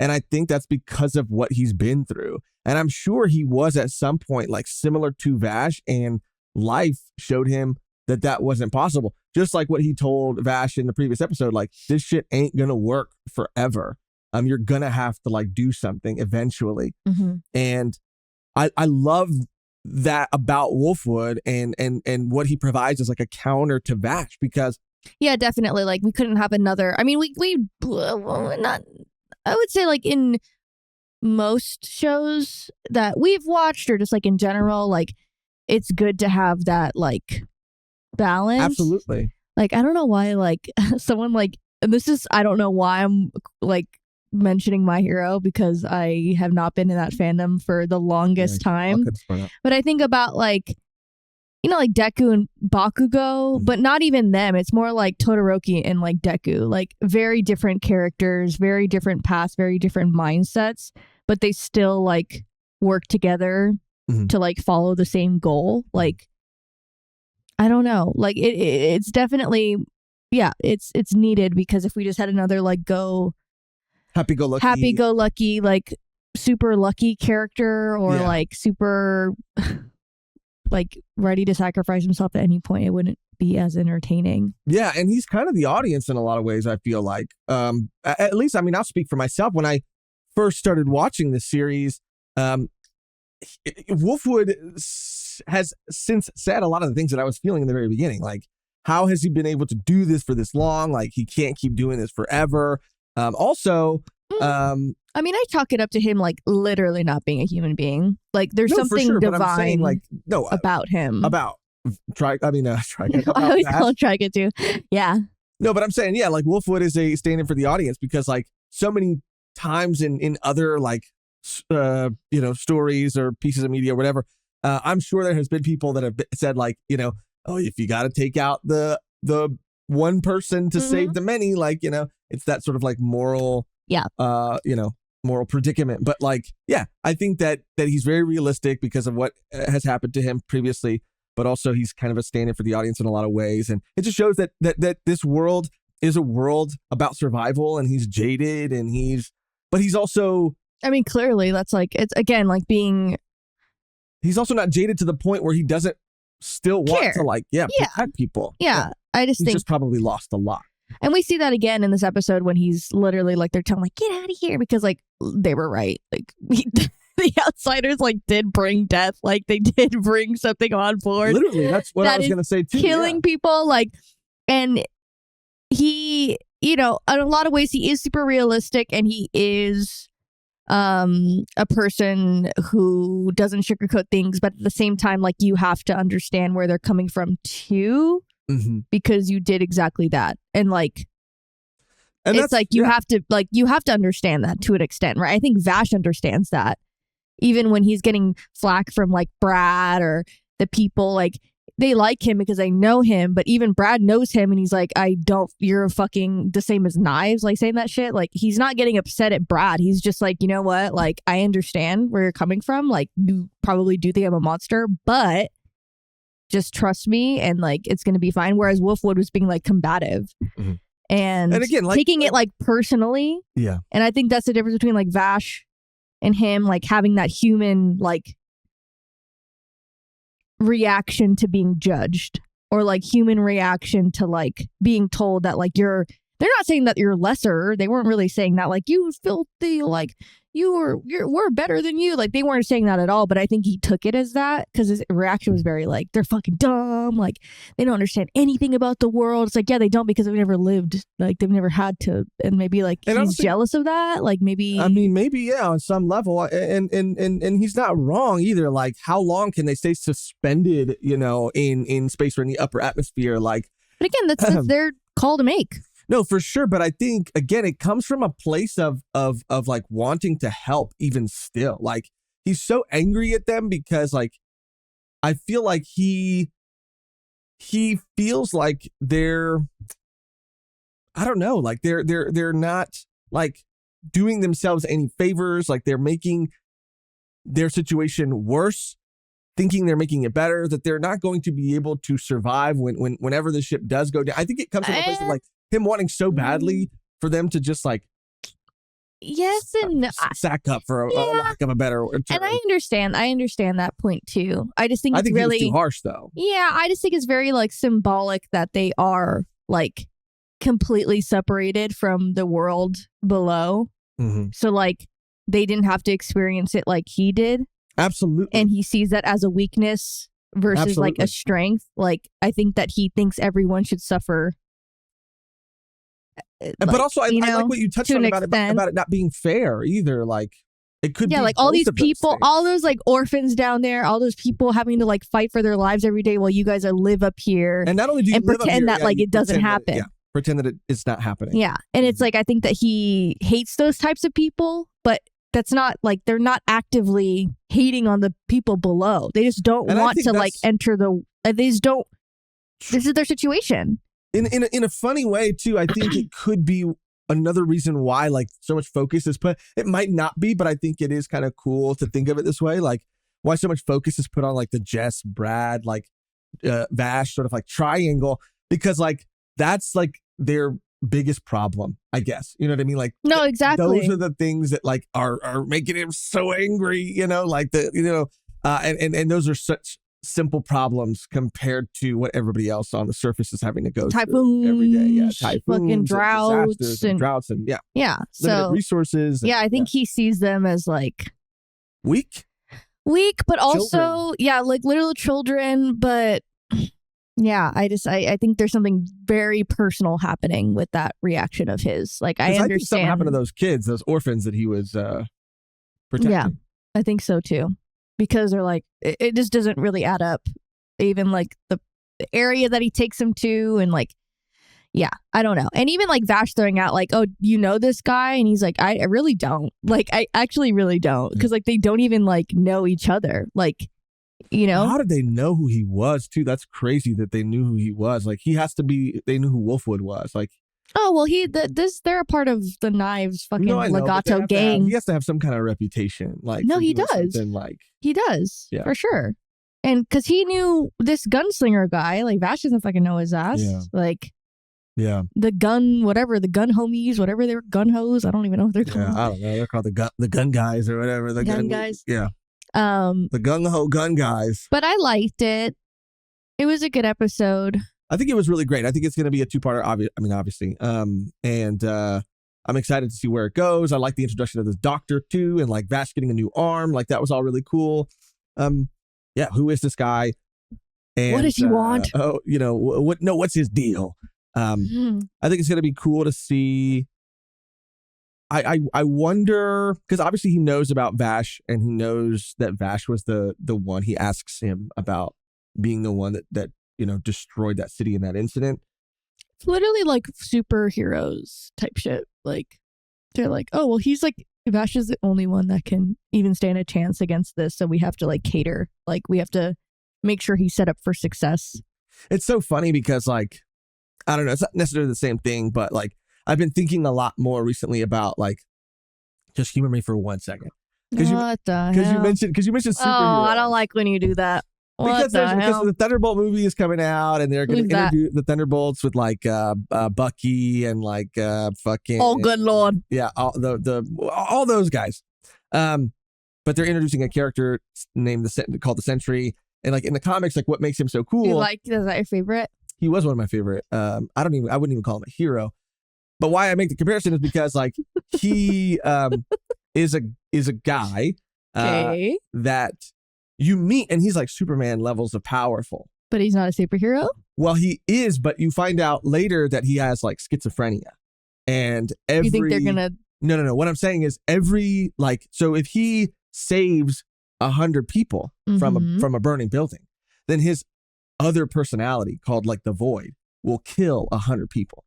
And I think that's because of what he's been through. And I'm sure he was at some point like similar to Vash, and life showed him that wasn't possible. Just like what he told Vash in the previous episode, like this shit ain't going to work forever. You're going to have to like do something eventually. Mm-hmm. And I love that about Wolfwood and what he provides as like a counter to Vash, because yeah, definitely. Like we couldn't have another. I mean, we not. I would say like in most shows that we've watched, or just like in general, like it's good to have that like balance. Absolutely. Like I don't know why like someone like, and this is, I don't know why I'm like mentioning My Hero, because I have not been in that fandom for the longest time. But I think about like, you know, like Deku and Bakugo, but not even them. It's more like Todoroki and like Deku, like very different characters, very different paths, very different mindsets, but they still like work together to like follow the same goal. Like, I don't know, like it's definitely, yeah, it's needed, because if we just had another like happy-go-lucky, like super lucky character, or like super like ready to sacrifice himself at any point, it wouldn't be as entertaining. Yeah, and he's kind of the audience in a lot of ways, I feel like. At least, I mean, I'll speak for myself. When I first started watching this series, Wolfwood has since said a lot of the things that I was feeling in the very beginning. Like, how has he been able to do this for this long? Like, he can't keep doing this forever. I mean, I chalk it up to him like literally not being a human being. Like there's something divine, but I'm saying, like, about him. Trigun. I always call him Trigun too. Yeah. No, but I'm saying, yeah, like Wolfwood is a stand-in for the audience, because like so many times in other like stories or pieces of media or whatever, I'm sure there has been people that have said like, you know, oh, if you got to take out the one person to save the many, like, you know, it's that sort of like moral, moral predicament. But like, yeah, I think that he's very realistic because of what has happened to him previously, but also he's kind of a stand-in for the audience in a lot of ways. And it just shows that this world is a world about survival, and he's jaded, and but he's also, I mean, clearly that's like, it's again, like he's also not jaded to the point where he doesn't still want to like, protect people. Yeah. I just he's think just probably lost a lot. And we see that again in this episode when he's literally like, they're telling like, get out of here, because like they were right. Like the outsiders like did bring death, like they did bring something on board. Literally, that's what I was is going to say too. killing people, like, and he, you know, in a lot of ways he is super realistic, and he is a person who doesn't sugarcoat things, but at the same time, like, you have to understand where they're coming from too, because you did exactly that. And like, and it's like you have to understand that to an extent, right? I think Vash understands that, even when he's getting flack from like Brad or the people, like, they like him because they know him, but even Brad knows him, and he's like, you're fucking the same as Knives, like saying that shit. Like, he's not getting upset at Brad. He's just like, you know what? Like, I understand where you're coming from. Like, you probably do think I'm a monster, but just trust me, and like, it's going to be fine. Whereas Wolfwood was being like combative and again, like, taking it like personally. Yeah. And I think that's the difference between like Vash and him, like having that human, like, reaction to being judged, or like human reaction to like being told that like they're not saying that you're lesser. They weren't really saying that like you filthy, like we're better than you. Like, they weren't saying that at all, but I think he took it as that because his reaction was very like, they're fucking dumb, like they don't understand anything about the world. It's like, yeah, they don't, because they've never lived, like they've never had to. And maybe like he's jealous of that, like maybe, I mean, maybe, yeah, on some level, and he's not wrong either. Like, how long can they stay suspended, you know, in space or in the upper atmosphere? Like, but again, that's their call to make. No, for sure. But I think, again, it comes from a place of like wanting to help even still. Like, he's so angry at them because, like, I feel like he feels like they're, I don't know, like they're not like doing themselves any favors. Like, they're making their situation worse, thinking they're making it better, that they're not going to be able to survive whenever the ship does go down. I think it comes from a place of like him wanting so badly for them to just like yes and no. Sack up, for a lack of a better term. And I understand that point too. I just think I it's think really he was too harsh though. Yeah, I just think it's very like symbolic that they are like completely separated from the world below. So like they didn't have to experience it like he did. Absolutely. And he sees that as a weakness versus like a strength. Like, I think that he thinks everyone should suffer. But like, also, I like what you touched on about it not being fair either. Like, it could be like all these people, all those those like orphans down there, all those people having to like fight for their lives every day while you guys live up here. And not only do you live pretend up here, that like it doesn't happen. Pretend that it's not happening. Yeah. And it's like, I think that he hates those types of people, but that's not like, they're not actively hating on the people below. They just don't want to like enter they just don't, this is their situation. In a funny way too, I think it could be another reason why like so much focus is put. It might not be, but I think it is kind of cool to think of it this way. Like, why so much focus is put on like the Jess, Brad, like Vash sort of like triangle, because like that's like their biggest problem, I guess. You know what I mean? Like, no, exactly. Those are the things that like are making him so angry, you know, like and those are such simple problems compared to what everybody else on the surface is having to go through every day. Yeah, typhoons, fucking droughts and droughts and yeah. So limited resources. Yeah, I think he sees them as like weak, but also like little children. But yeah, I think there's something very personal happening with that reaction of his. Like, I understand. I think something happened to those kids, those orphans that he was protecting. Yeah, I think so too. Because they're like, it just doesn't really add up. Even like the area that he takes him to, and like, yeah, I don't know. And even like Vash throwing out like, oh, you know this guy? And he's like, I really don't. Like, I actually really don't. Because like they don't even like know each other. Like, you know? How did they know who he was too? That's crazy that they knew who he was. Like, they knew who Wolfwood was. Like, oh, well, they're a part of the Knives fucking Legato gang. He has to have some kind of reputation. Like, no, he does. Like, he does, yeah, for sure. And because he knew this gunslinger guy, like Vash doesn't fucking know his ass. Yeah. Like, yeah, the gun homies, whatever they were, gun hoes. I don't even know what they're called. I don't know. They're called the gun guys or whatever. The gun guys. Yeah. The gung ho gun guys. But I liked it. It was a good episode. I think it was really great. I think it's going to be a two-parter. Obviously. And I'm excited to see where it goes. I like the introduction of this doctor too, and like Vash getting a new arm. Like that was all really cool. Yeah, who is this guy? And, what does he want? Oh, you know what? No, what's his deal? I think it's gonna be cool to see. I wonder, because obviously he knows about Vash, and he knows that Vash was the one. He asks him about being the one that destroyed that city in that incident. It's literally like superheroes type shit. Like they're like, oh well, he's like Vash is the only one that can even stand a chance against this, so we have to like cater. Like we have to make sure he's set up for success. It's so funny because like I don't know, it's not necessarily the same thing, but like I've been thinking a lot more recently about like, just humor me for 1 second. Because you mentioned superheroes. Oh, I don't like when you do that. Because the Thunderbolt movie is coming out, and they're going to introduce the Thunderbolts with like Bucky and like fucking. Oh, good lord! Yeah, all those guys. But they're introducing a character named called the Sentry, and like in the comics, like what makes him so cool? Is that your favorite? He was one of my favorite. I wouldn't even call him a hero. But why I make the comparison is because like he is a guy that you meet, and he's like Superman levels of powerful. But he's not a superhero? Well, he is, but you find out later that he has like schizophrenia. And you think they're gonna No. What I'm saying is so if he saves 100 people from a burning building, then his other personality called like the Void will kill 100 people.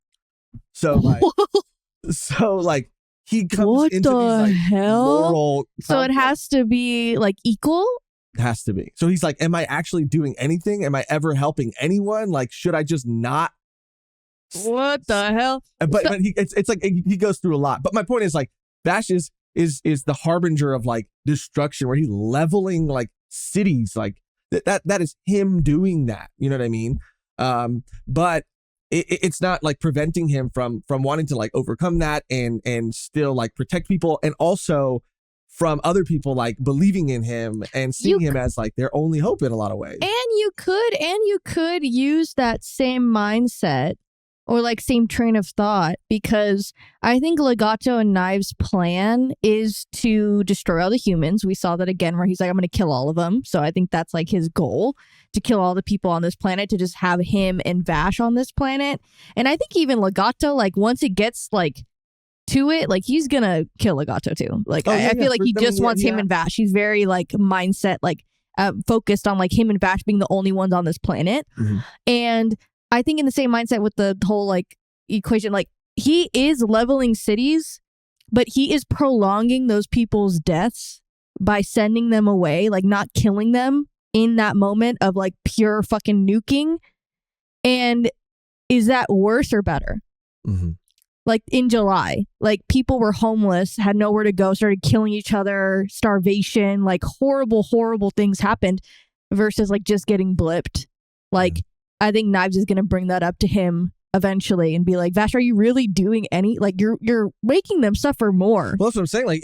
So like he comes into these like moral. So it has to be like equal. Has to be. So he's like, am I actually doing anything? Am I ever helping anyone? Like, should I just not? What the hell? But it's like he goes through a lot. But my point is like Vash is the harbinger of like destruction, where he's leveling like cities. Like that is him doing that. You know what I mean? But it's not like preventing him from wanting to like overcome that and still like protect people, and also from other people like believing in him and seeing him as like their only hope in a lot of ways. And you could use that same mindset or like same train of thought, because I think Legato and Knives' plan is to destroy all the humans. We saw that again where he's like, I'm going to kill all of them. So I think that's like his goal, to kill all the people on this planet, to just have him and Vash on this planet. And I think even Legato, like once it gets like to it, like he's going to kill Legato too. Like I feel like he just wants him and Vash. He's very like mindset, like focused on like him and Vash being the only ones on this planet. And I think in the same mindset with the whole like equation, like he is leveling cities, but he is prolonging those people's deaths by sending them away, like not killing them in that moment of like pure fucking nuking. And is that worse or better? Like in July, like people were homeless, had nowhere to go, started killing each other, starvation, like horrible, horrible things happened, versus like just getting blipped. Like I think Knives is going to bring that up to him eventually and be like, Vash, are you really doing any, like you're making them suffer more. Well, that's what I'm saying. Like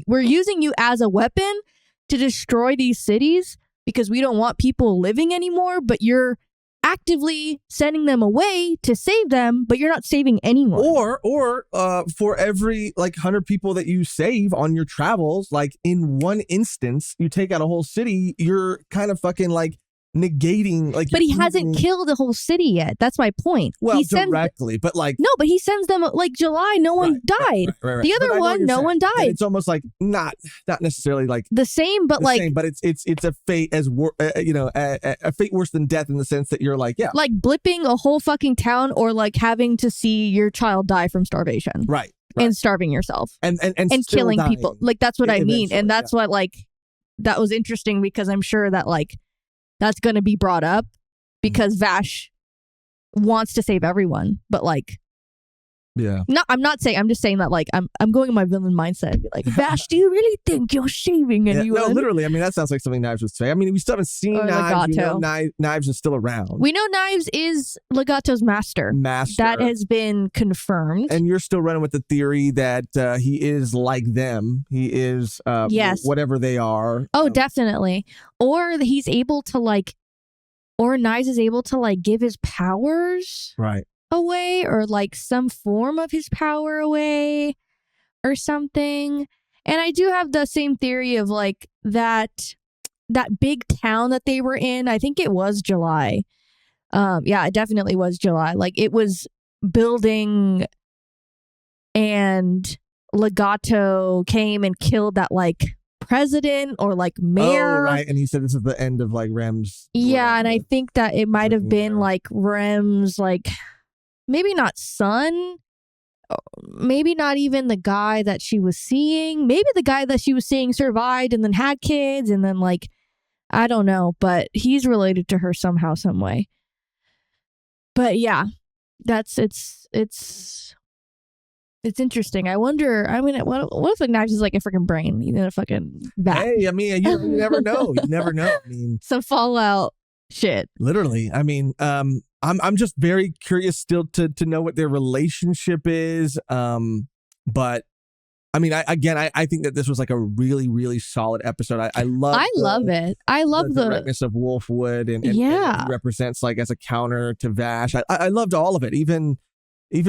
we're using you as a weapon to destroy these cities because we don't want people living anymore, but you're actively sending them away to save them, but you're not saving anyone. Or for every like 100 people that you save on your travels, like in one instance, you take out a whole city, you're kind of fucking like negating, like, but he hasn't killed a whole city yet. That's my point. Well, directly, but like no, but he sends them like July. No one died. Right. The other one, no one died. It's almost like not necessarily like the same, but it's a fate as a fate worse than death in the sense that you're like like blipping a whole fucking town, or like having to see your child die from starvation, right. And starving yourself and killing people. Like that's what I mean, and that's what like that was interesting, because I'm sure that like that's going to be brought up because Vash wants to save everyone, but like, I'm just saying that like I'm going in my villain mindset. Like, Vash, do you really think you're saving anyone? No, literally. I mean, that sounds like something Knives would say. I mean, we still haven't seen Knives. We know Knives is still around. We know Knives is Legato's master. That has been confirmed. And you're still running with the theory that he is like them. He is whatever they are. Oh, definitely. Or he's able to like, or Knives is able to like give his powers. Right. away, or like some form of his power away or something. And I do have the same theory of like that big town that they were in. I think it was July. Yeah, it definitely was July. Like it was building, and Legato came and killed that like president or like mayor. Oh, right. And he said this is the end of like Rem's. Yeah, and I think that it might have been like Rem's, like maybe not son, maybe not even the guy that she was seeing. Maybe the guy that she was seeing survived and then had kids, and then like, I don't know, but he's related to her somehow, some way. But yeah, it's interesting. I wonder, I mean, what if the knives is like a freaking brain in a fucking bat? Hey, I mean, you never know. You never know. I mean, some Fallout shit. Literally. I mean, I'm just very curious still to know what their relationship is. But I mean, I think that this was like a really, really solid episode. I love it. I love the directness of Wolfwood and yeah, and he represents like as a counter to Vash. I loved all of it. Even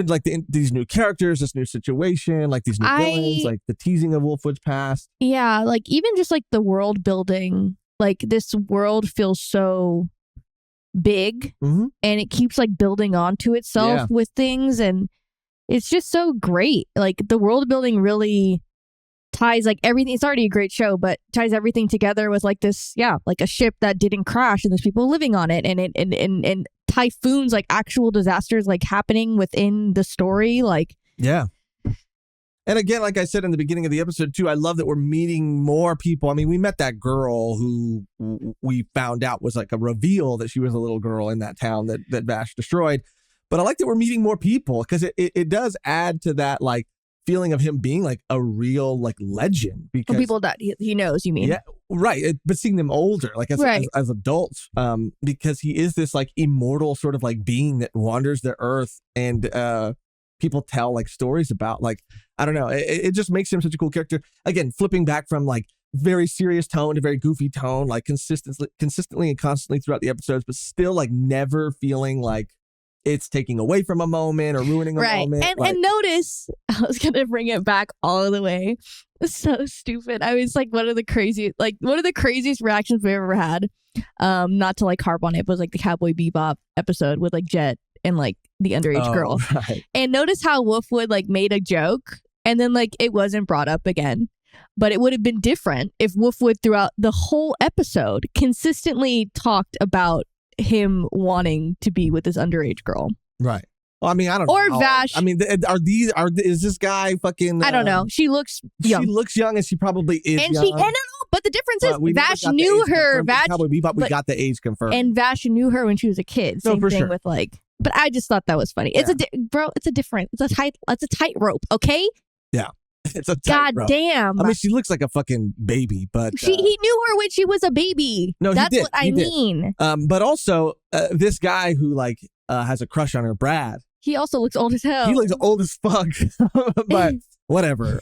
like these new characters, this new situation, like these new villains, like the teasing of Wolfwood's past. Yeah, like even just like the world building, like this world feels so big, and it keeps like building onto itself with things, and it's just so great. Like the world building really ties like everything. It's already a great show, but ties everything together with like this, like a ship that didn't crash and there's people living on it, and typhoons, like actual disasters like happening within the story. Like, yeah. And again, like I said in the beginning of the episode too, I love that we're meeting more people. I mean, we met that girl who we found out was like a reveal that she was a little girl in that town that Vash destroyed. But I like that we're meeting more people because it does add to that like feeling of him being like a real like legend. Because people that he knows, you mean? Yeah, right. But seeing them older, like as adults, because he is this like immortal sort of like being that wanders the earth, and people tell like stories about, like, I don't know. It just makes him such a cool character. Again, flipping back from like very serious tone to very goofy tone, like consistently and constantly throughout the episodes, but still like never feeling like it's taking away from a moment or ruining a moment. And notice, I was going to bring it back all the way. It's so stupid. I was like, one of the craziest reactions we've ever had. Not to like harp on it, but it was like the Cowboy Bebop episode with like Jet and like the underage girl. Right. And notice how Wolfwood like made a joke and then like it wasn't brought up again. But it would have been different if Wolfwood throughout the whole episode consistently talked about him wanting to be with this underage girl. Right. Well, I mean, I don't know. Or Vash. I mean, is this guy fucking... I don't know. She looks young. She looks young, and she probably is young. But the difference is Vash knew her. Cowboy Bebop, we got the age confirmed. And Vash knew her when she was a kid. Same thing sure. with like... But I just thought that was funny. It's a tightrope, okay? Yeah. It's a God damn. I mean, she looks like a fucking baby, but he knew her when she was a baby. No, that's he did. What I mean. But also, this guy who like has a crush on her, Brad. He also looks old as hell. He looks old as fuck. But whatever.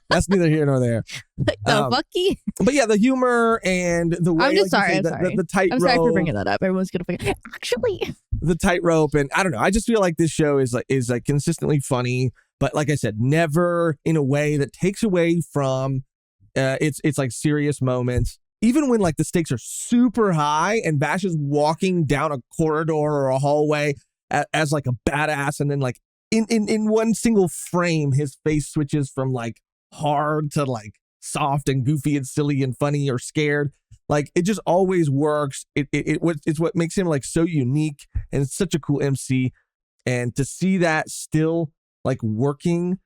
That's neither here nor there. Like the fucky. But yeah, the humor and the way. I'm just sorry. I'm sorry. The tightrope. I'm sorry for bringing that up. Everyone's gonna forget. Actually, the tightrope, and I don't know. I just feel like this show is like consistently funny. But like I said, never in a way that takes away from it's like serious moments. Even when like the stakes are super high and Vash is walking down a corridor or a hallway as like a badass, and then like in one single frame, his face switches from like hard to like soft and goofy and silly and funny or scared. Like it just always works. It's what makes him like so unique and it's such a cool MC. And to see that still like working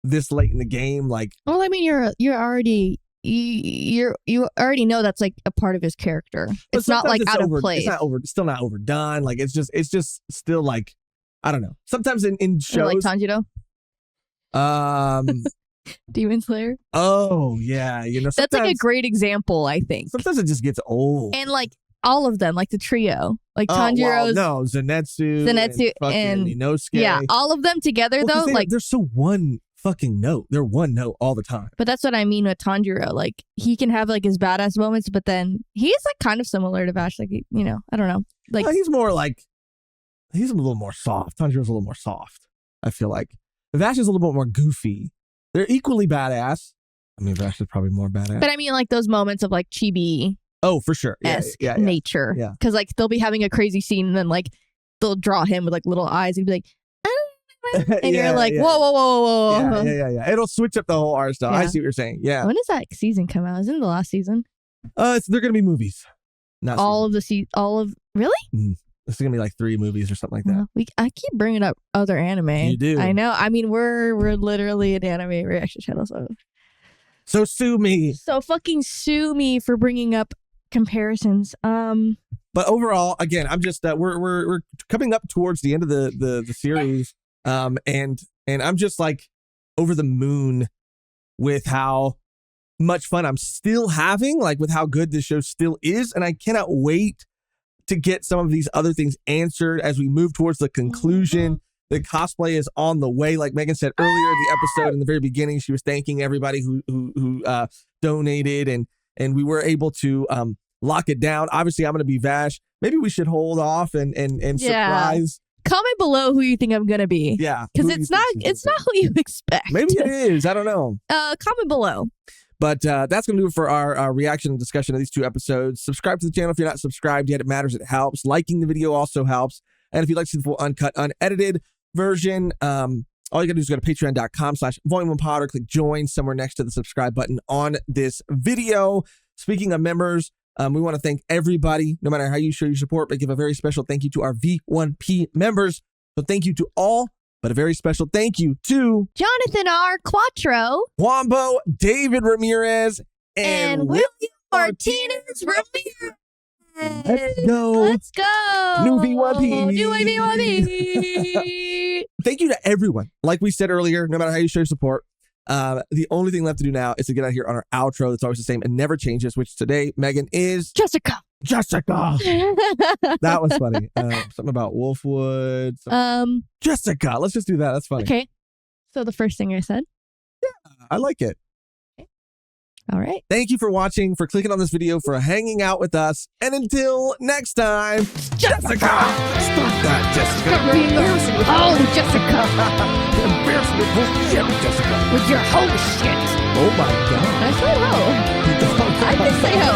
this late in the game, like, well, I mean, you already know that's like a part of his character. It's not like out of place. It's still not overdone. Like it's just still like, I don't know. Sometimes in shows like Tanjiro, Demon Slayer. Oh yeah, that's like a great example. I think sometimes it just gets old, and like all of them, like the trio, like Tanjiro's, Zenitsu, and Inosuke. Yeah, all of them together though. Like they're so one fucking note. They're one note all the time. But that's what I mean with Tanjiro. Like he can have like his badass moments, but then he's like kind of similar to Vash. Like I don't know. Like he's more like he's a little more soft. Tanjiro's a little more soft, I feel like. Vash is a little bit more goofy. They're equally badass. I mean, Vash is probably more badass. But I mean, like those moments of like chibi. Oh, for sure. Nature. Yeah. Because like they'll be having a crazy scene and then like they'll draw him with like little eyes and be like, and you're like, whoa. Yeah. It'll switch up the whole art style. I Yeah. see what you're saying. Yeah. When does that season come out? Isn't it the last season? They're going to be movies. Not Really? It's going to be like 3 movies or something like that. I keep bringing up other anime. You do. I know. I mean, we're literally an anime reaction channel, So sue me. So fucking sue me for bringing up comparisons. But overall, again, I'm just we're coming up towards the end of the series, and I'm just like over the moon with how much fun I'm still having, like with how good this show still is, and I cannot wait to get some of these other things answered as we move towards the conclusion. The cosplay is on the way. Like Megan said earlier in the episode, in the very beginning, she was thanking everybody who donated, and we were able to lock it down. Obviously, I'm going to be Vash. Maybe we should hold off and surprise. Comment below who you think I'm going to be. Yeah, because it's not who you expect. Maybe it is. I don't know. Comment below. But that's going to do it for our reaction and discussion of these 2 episodes. Subscribe to the channel if you're not subscribed yet. It matters. It helps. Liking the video also helps. And if you'd like to see the full uncut, unedited version, all you got to do is go to patreon.com/volume1pod or click join somewhere next to the subscribe button on this video. Speaking of members, we want to thank everybody, no matter how you show your support, but give a very special thank you to our V1P members. So thank you to all. But a very special thank you to Jonathan R. Quattro, Wombo, David Ramirez, and William Martinez Ramirez. Let's go. New V1P. New V1P. Thank you to everyone. Like we said earlier, no matter how you show your support, the only thing left to do now is to get out here on our outro. That's always the same and never changes, which today, Megan, is Jessica. That was funny. Something about Wolfwood. Jessica. Let's just do that. That's funny. Okay. So the first thing I said. Yeah, I like it. Okay. All right. Thank you for watching, for clicking on this video, for hanging out with us. And until next time, Jessica! Stop that, Jessica. Oh, Jessica. Embarrassment bullshit, Jessica. With your whole shit. Oh my God. I said ho. I did say ho.